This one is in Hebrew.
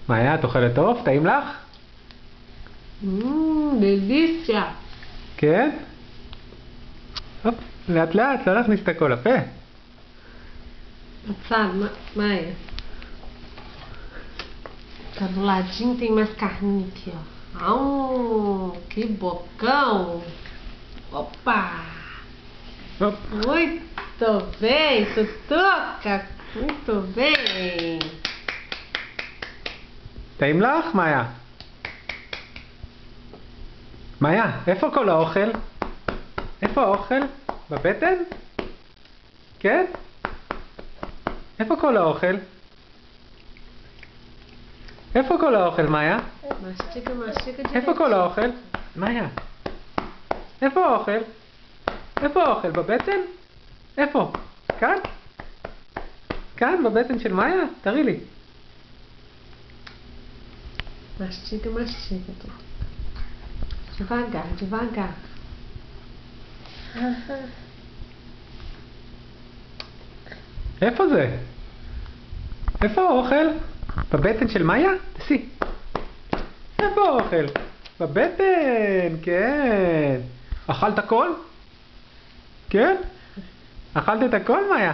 מאיה, את אוכלת עוף? טעים לך? דליסיה. כן? הופ, לאט לאט, לא להכניס את הכל לפה. בצד, Maia. Tá do ladinho, tem mais carninha aqui, ó. Que bocão! Opa! הופ. Muito bem, Tutuca! Muito bem! טעים לך, מאיה? מאיה, איפה כל האוכל? איפה האוכל? בבטן? כן? איפה כל האוכל? איפה כל האוכל, מאיה? Mastiga, mastiga איפה כל האוכל? מאיה? איפה האוכל? איפה האוכל? בבטן? איפה? כאן? כאן? בבטן של מאיה? תראי לי. Mastiga, mastiga. Devagar, devagar. איפה זה? איפה האוכל? בבטן של מאיה? תעשי. איפה האוכל? בבטן, כן. אכלת הכל? כן? אכלת את הכל, מאיה?